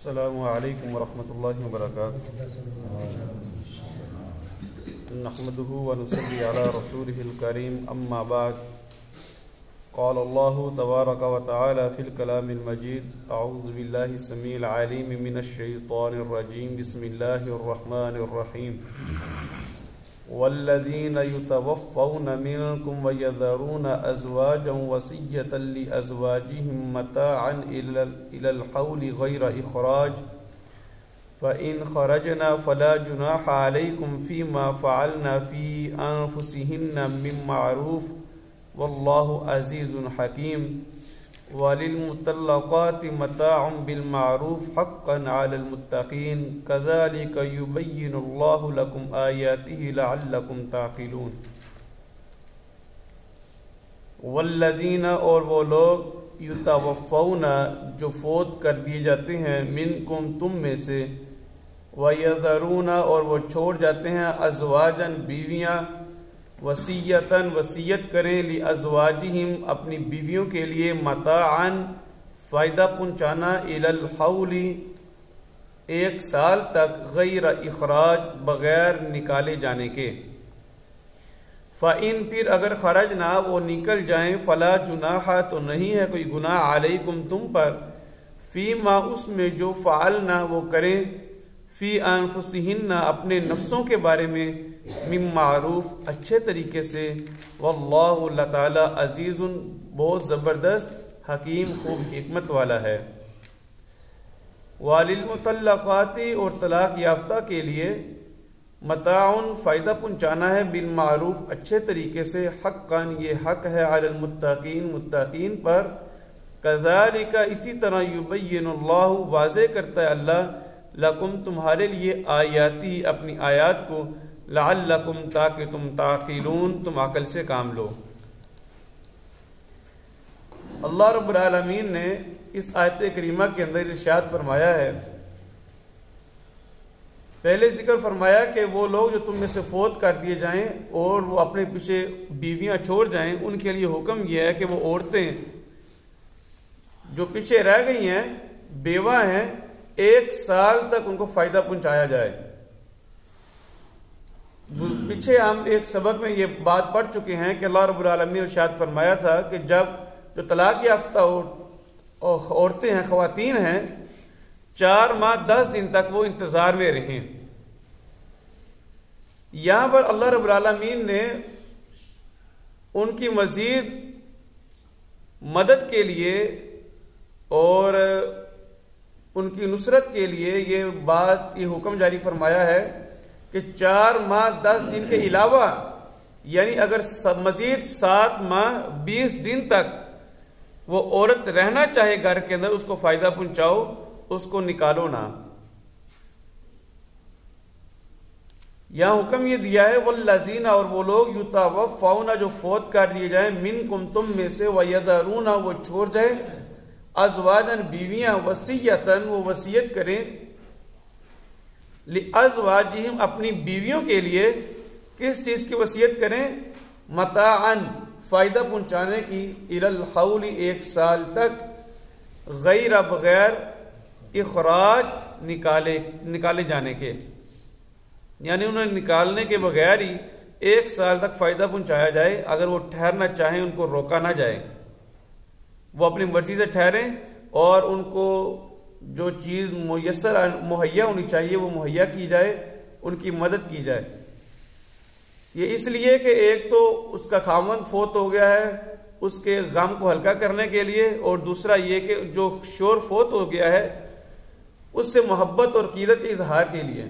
السلام علیکم ورحمۃ اللہ وبرکاتہ نحمده ونصلي على رسوله الكريم اما بعد قال الله تبارك وتعالى في الكلام المجيد اعوذ بالله السميع العليم من الشيطان الرجيم بسم الله الرحمن الرحيم والذين يتوفون منكم ويذرون أزواجا وصية لأزواجهم متاعا إلى الحول غير إخراج فإن خرجنا فلا جناح عليكم فيما فعلنا في أنفسهن من معروف والله عزيز حكيم وللمطلقات متاع بالمعروف حقا على المتقين كذلك يبين الله لكم آياته لعلكم تعقلون والذین اور وہ لوگ یتوفون جو فوت کر دیے جاتے ہیں منکم تم میں سے ویذرون اور وہ چھوڑ جاتے ہیں ازواجن بیویاں وصیتاً وصیت کریں لازواجہم اپنی بیویوں کے لیے متاعاً فائدہ پہنچانا الی الحول 1 سال تک غیر اخراج بغیر نکالے جانے کے فَإِن پھر اگر خرجنا وہ نکل جائیں فلا جناح تو نہیں ہے کوئی گناہ علیکم تم پر فیما اس میں جو فعلنا وہ کریں فی انفسہن اپنے نفسوں کے بارے میں من معروف اچھے طریقے سے واللہ اللہ تعالی عزیز بہت زبردست حکیم خوب حکمت والا ہے وللمطلقات اور طلاق یافتہ کے لیے متاعن فائدہ پہنچانا ہے بالمعروف اچھے طریقے سے حقا یہ حق ہے علی المتقین متقین پر کذالک اسی طرح یبین اللہ واضح کرتا ہے اللہ لکم تمہارے لیے آیاتی اپنی آیات کو لعلکم تاکہ تم تعقلون تم عقل سے کام لو اللہ رب العالمین نے اس آیت کریمہ کے اندر ارشاد فرمایا ہے پہلے ذکر فرمایا کہ وہ لوگ جو تم میں سے فوت کر دیے جائیں اور وہ اپنے پیچھے بیویاں چھوڑ جائیں ان کے لیے حکم یہ ہے کہ وہ عورتیں جو پیچھے رہ گئی ہیں بیوہ ہیں 1 سال تک ان کو فائدہ پہنچایا جائے پیچھے ہم ایک سبق میں یہ بات پڑھ چکے ہیں کہ اللہ رب العالمین نے ارشاد فرمایا تھا کہ جب جو طلاق یافتہ عورتیں ہیں خواتین ہیں 4 ماہ 10 دن تک وہ انتظار میں رہیں یہاں پر اللہ رب العالمین نے ان کی مزید مدد کے لیے اور ان کی نصرت کے لیے یہ حکم جاری فرمایا ہے کہ 4 ماہ 10 دن کے علاوہ یعنی اگر مزید 7 ماہ 20 دن تک وہ عورت رہنا چاہے گھر کے اندر اس کو فائدہ پہنچاؤ اس کو نکالو نہ یہاں حکم یہ دیا ہے والذین اور وہ لوگ یتوفون جو فوت کر دیے جائیں منکم تم میں سے ویذرون وہ چھوڑ جائیں ازواجن بیویاں وصیتاً وہ وصیت کریں لازواجہم اپنی بیویوں کے لیے کس چیز کی وصیت کریں متاعاً فائدہ پہنچانے کی الی الحول 1 سال تک غیر بغیر اخراج نکالے جانے کے یعنی انہیں نکالنے کے بغیر ہی 1 سال تک فائدہ پہنچایا جائے اگر وہ ٹھہرنا چاہیں ان کو روکا نہ جائے وہ اپنی مرضی سے ٹھہریں اور ان کو جو چیز مہیا ہونی چاہیے وہ مہیا کی جائے ان کی مدد کی جائے یہ اس لیے کہ ایک تو اس کا خاوند فوت ہو گیا ہے اس کے غم کو ہلکا کرنے کے لیے اور دوسرا یہ کہ جو شوہر فوت ہو گیا ہے اس سے محبت اور عقیدت کے اظہار کے لیے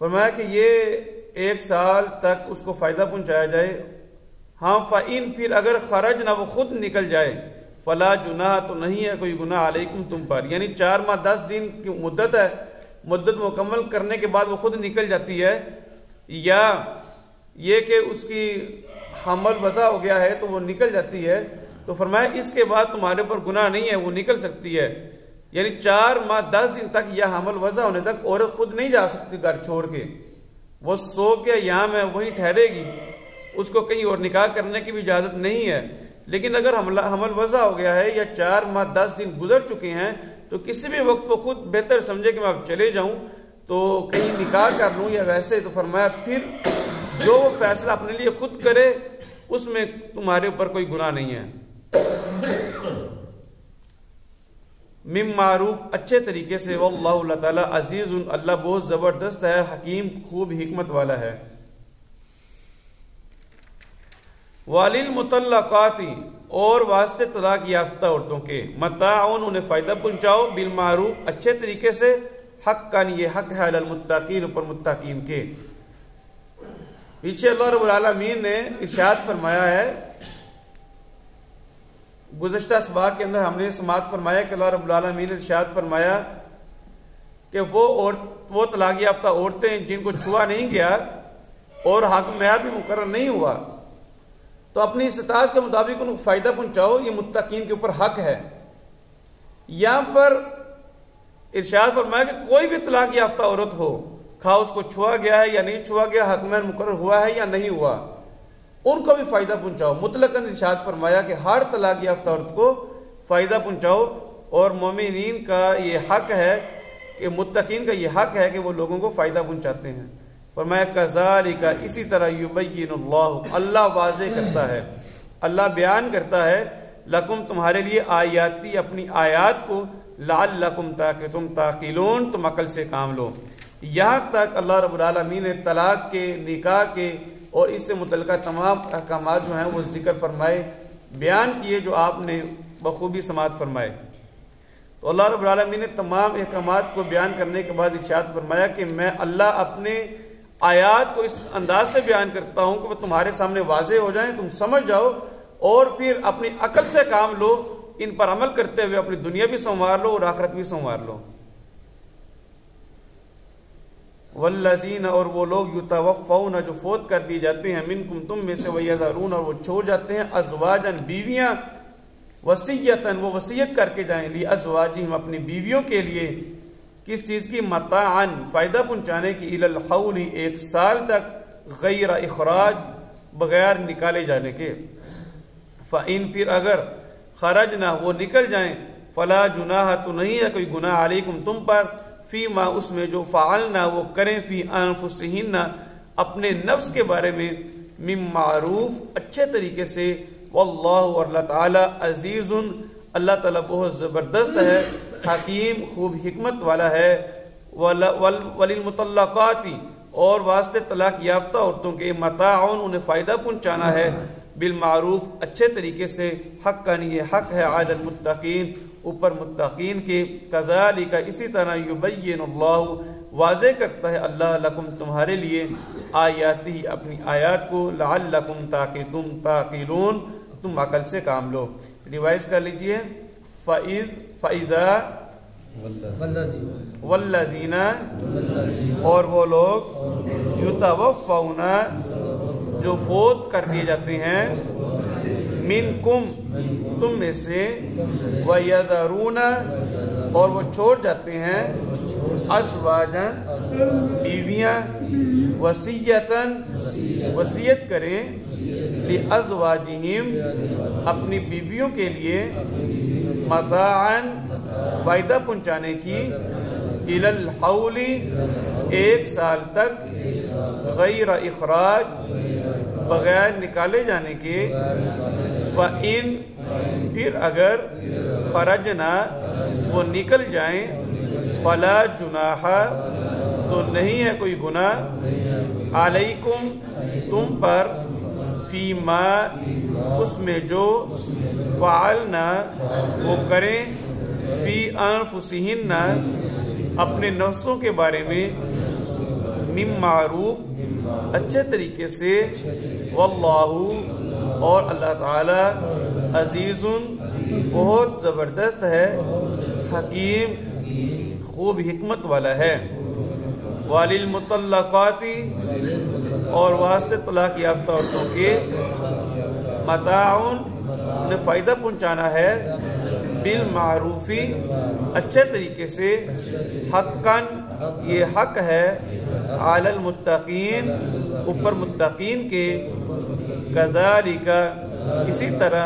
فرمایا کہ یہ 1 سال تک اس کو فائدہ پہنچایا جائے ہاں فَإِن پھر اگر خرج نہ وہ خود نکل جائے فلا جناح تو نہیں ہے کوئی گناہ علیکم تم پر یعنی 4 ماہ 10 دن کی مدت ہے مدت مکمل کرنے کے بعد وہ خود نکل جاتی ہے یا یہ کہ اس کی حمل وضع ہو گیا ہے تو وہ نکل جاتی ہے تو فرمایا اس کے بعد تمہارے پر گناہ نہیں ہے وہ نکل سکتی ہے یعنی 4 ماہ 10 دن تک یا حمل وضع ہونے تک عورت خود نہیں جا سکتی گھر چھوڑ کے وہ سو کے یہاں میں وہیں ٹھہرے گی اس کو کہیں اور نکاح کرنے کی بھی اجازت نہیں ہے لیکن اگر حمل وضع ہو گیا ہے یا 4 ماہ 10 دن گزر چکے ہیں تو کسی بھی وقت وہ خود بہتر سمجھے کہ میں اب چلے جاؤں تو کہیں نکاح کر لوں یا ویسے، تو فرمایا پھر جو وہ فیصلہ اپنے لیے خود کرے اس میں تمہارے اوپر کوئی گناہ نہیں ہے۔ مم معروف اچھے طریقے سے، واللہ اللہ تعالیٰ عزیز، اللہ بہت زبردست ہے، حکیم خوب حکمت والا ہے۔ وَلِلْمُطَلَّقَاتِ اور واسطے طلاق یافتہ عورتوں کے، متاعن انہیں فائدہ پہنچاؤ، بالمعروف اچھے طریقے سے، حقاً یہ حق ہے، علی المتقین اوپر متقین کے۔ پیچھے اللہ رب العالمین نے ارشاد فرمایا ہے، گزشتہ اسباق کے اندر ہم نے سماعت فرمایا کہ اللہ رب العالمین نے ارشاد فرمایا کہ وہ طلاق یافتہ عورتیں جن کو چھوا نہیں گیا اور حق مہر بھی مقرر نہیں ہوا تو اپنی استطاعت کے مطابق ان کو فائدہ پہنچاؤ، یہ متقین کے اوپر حق ہے۔ یہاں پر ارشاد فرمایا کہ کوئی بھی طلاق یافتہ عورت ہو، خواہ اس کو چھوا گیا ہے یا نہیں چھوا گیا، حق مہر مقرر ہوا ہے یا نہیں ہوا، ان کو بھی فائدہ پہنچاؤ۔ مطلقاً ارشاد فرمایا کہ ہر طلاق یافتہ عورت کو فائدہ پہنچاؤ، اور مومنین کا یہ حق ہے کہ متقین کا یہ حق ہے کہ وہ لوگوں کو فائدہ پہنچاتے ہیں۔ فرمایا کذالک، اسی طرح یبین اللہ، اللہ واضح کرتا ہے، اللہ بیان کرتا ہے، لکم تمہارے لیے آیاتی اپنی آیات کو، لعلکم تاکہ تم تعقلون تم عقل سے کام لو۔ یہاں تک اللہ رب العالمین نے طلاق کے، نکاح کے اور اس سے متعلقہ تمام احکامات جو ہیں وہ ذکر فرمائے، بیان کیے، جو آپ نے بخوبی سماعت فرمائے۔ تو اللہ رب العالمین نے تمام احکامات کو بیان کرنے کے بعد ارشاد فرمایا کہ میں اللہ اپنے آیات کو اس انداز سے بیان کرتا ہوں کہ وہ تمہارے سامنے واضح ہو جائیں، تم سمجھ جاؤ، اور پھر اپنی عقل سے کام لو، ان پر عمل کرتے ہوئے اپنی دنیا بھی سنوار لو اور آخرت بھی سنوار لو۔ والذین، اور وہ لوگ، یتوفون، جو فوت کر دی جاتے ہیں، منکم تم میں سے، ویذرون، اور وہ چھوڑ جاتے ہیں، ازواجن، بیویاں، وصیتاً، وہ وصیت کر کے جائیں، لی ازواجہم، اپنی بیویوں کے لیے، کس چیز کی؟ متاعن، فائدہ پہنچانے کی، الی الحول، 1 سال تک، غیر اخراج، بغیر نکالے جانے کے۔ فَإِن، پھر اگر، خرجنا، وہ نکل جائیں، فلا جناح، تو نہیں ہے کوئی گناہ، علیکم، تم پر، فی ما، اس میں جو، فعلنا، وہ کریں، فی انفسہن، اپنے نفس کے بارے میں، من معروف، اچھے طریقے سے، واللہ، اور اللہ تعالی، عزیز، اللہ تعالیٰ بہت زبردست ہے، حکیم خوب حکمت والا ہے۔ وللمطلقات، اور واسطے طلاق یافتہ عورتوں کے، متاعن، انہیں فائدہ پہنچانا ہے، بالمعروف، اچھے طریقے سے، حقاً، یہ حق ہے، علی المتقین، اوپر متقین کے۔ کذالک، اسی طرح، یبین اللہ، واضح کرتا ہے اللہ، لکم، تمہارے لیے، آیاتی، اپنی آیات کو، لعلکم، تاکہ تم تعقلون، تم عقل سے کام لو۔ ریوائز کر لیجئے، فَإِذَا، والذین، اور وہ لوگ، یتوفون، جو فوت کر دیے جاتے ہیں، منکم، تم میں سے، ویذرون، اور وہ چھوڑ جاتے ہیں، ازواجن، بیویاں، وصیتاً، وصیت کریں، لازواجہم، اپنی بیویوں کے لیے، متاعن، فائدہ پہنچانے کی، الی الحول، 1 سال تک، غیر اخراج، بغیر نکالے جانے کے، فَإِن، پھر اگر، خرجنا، وہ نکل جائیں، فلا جناح، تو نہیں ہے کوئی گناہ، علیکم، تم پر، فی ما، اس میں جو، فعلنا، وہ کریں، فی انفسہن، اپنے نفسوں کے بارے میں، من معروف، اچھے طریقے سے، واللہ، اور اللہ تعالی، عزیز، بہت زبردست ہے، حکیم، خوب حکمت والا ہے۔ وَلِلْمُطَلَّقَاتِ، اور واسطے طلاق یافتہ عورتوں کے، متاعن، انہیں فائدہ پہنچانا ہے، بالمعروف، اچھے طریقے سے، حقاً، یہ حق ہے، علی المتقین، اوپر متقین کے، کذالک، اسی طرح،